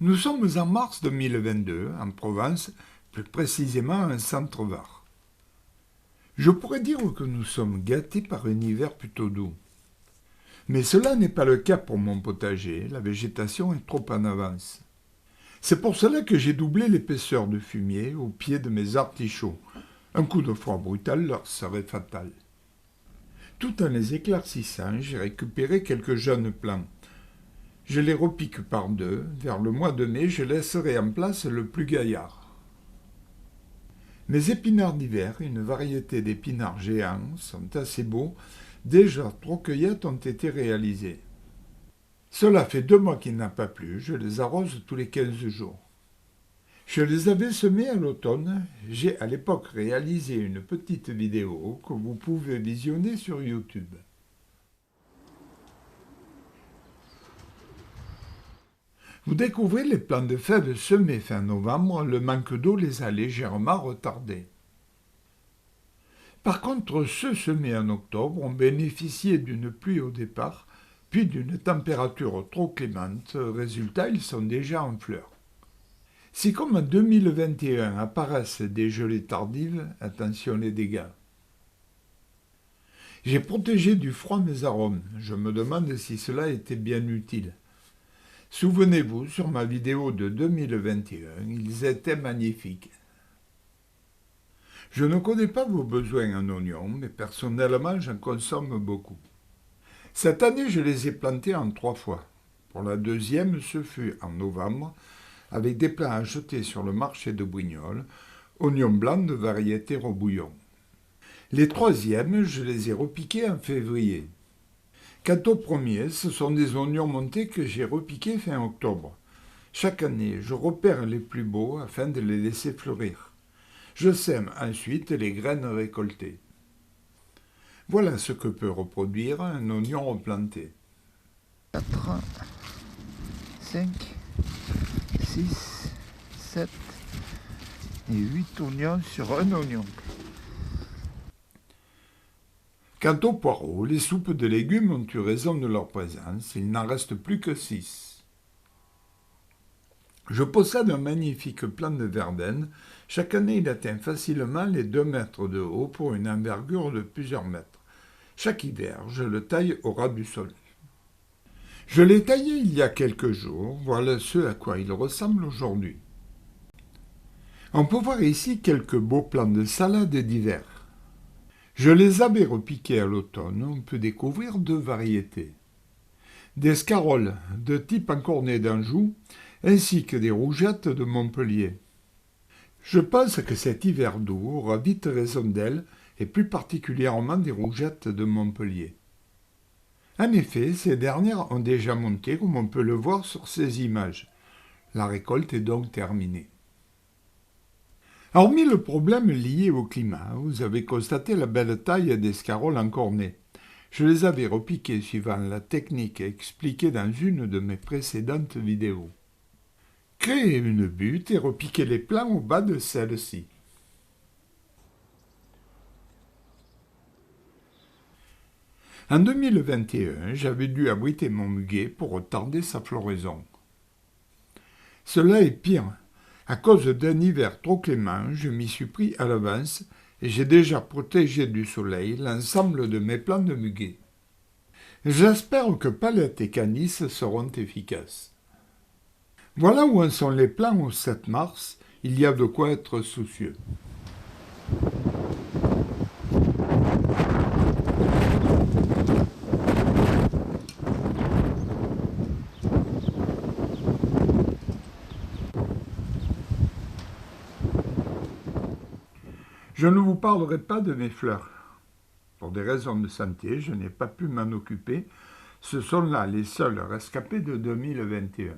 Nous sommes en mars 2022, en Provence, plus précisément en Centre-Var. Je pourrais dire que nous sommes gâtés par un hiver plutôt doux. Mais cela n'est pas le cas pour mon potager, la végétation est trop en avance. C'est pour cela que j'ai doublé l'épaisseur de fumier au pied de mes artichauts. Un coup de froid brutal leur serait fatal. Tout en les éclaircissant, j'ai récupéré quelques jeunes plants. Je les repique par deux. Vers le mois de mai, je laisserai en place le plus gaillard. Mes épinards d'hiver, une variété d'épinards géants, sont assez beaux. Déjà 3 cueillettes ont été réalisées. Cela fait 2 mois qu'il n'a pas plu, je les arrose tous les 15 jours. Je les avais semés à l'automne. J'ai à l'époque réalisé une petite vidéo que vous pouvez visionner sur YouTube. Vous découvrez les plants de fèves semés fin novembre, le manque d'eau les a légèrement retardés. Par contre, ceux semés en octobre ont bénéficié d'une pluie au départ, puis d'une température trop clémente. Résultat, ils sont déjà en fleurs. Si comme en 2021 apparaissent des gelées tardives, attention les dégâts. J'ai protégé du froid mes arômes. Je me demande si cela était bien utile. Souvenez-vous, sur ma vidéo de 2021, ils étaient magnifiques. Je ne connais pas vos besoins en oignons, mais personnellement, j'en consomme beaucoup. Cette année, je les ai plantés en 3 fois. Pour la deuxième, ce fut en novembre, avec des plants achetés sur le marché de Brignoles, oignons blancs de variété rebouillon. Les troisièmes, je les ai repiqués en février. Quant aux premiers, ce sont des oignons montés que j'ai repiqués fin octobre. Chaque année, je repère les plus beaux afin de les laisser fleurir. Je sème ensuite les graines récoltées. Voilà ce que peut reproduire un oignon replanté. 4, 5, 6, 7 et 8 oignons sur un oignon. Quant aux poireaux, les soupes de légumes ont eu raison de leur présence, il n'en reste plus que 6. Je possède un magnifique plant de verveine. Chaque année, il atteint facilement les 2 mètres de haut pour une envergure de plusieurs mètres. Chaque hiver, je le taille au ras du sol. Je l'ai taillé il y a quelques jours, voilà ce à quoi il ressemble aujourd'hui. On peut voir ici quelques beaux plants de salade d'hiver. Je les avais repiqués à l'automne, on peut découvrir 2 variétés. Des scaroles de type encorné d'Anjou, ainsi que des rougettes de Montpellier. Je pense que cet hiver doux aura vite raison d'elle, et plus particulièrement des rougettes de Montpellier. En effet, ces dernières ont déjà monté, comme on peut le voir sur ces images. La récolte est donc terminée. Hormis le problème lié au climat, vous avez constaté la belle taille des scaroles encornées. Je les avais repiquées suivant la technique expliquée dans une de mes précédentes vidéos. Créez une butte et repiquez les plants au bas de celle-ci. En 2021, j'avais dû abriter mon muguet pour retarder sa floraison. Cela est pire. À cause d'un hiver trop clément, je m'y suis pris à l'avance et j'ai déjà protégé du soleil l'ensemble de mes plants de muguet. J'espère que Palette et Canis seront efficaces. Voilà où en sont les plants au 7 mars, il y a de quoi être soucieux. Je ne vous parlerai pas de mes fleurs. Pour des raisons de santé, je n'ai pas pu m'en occuper. Ce sont là les seuls rescapés de 2021.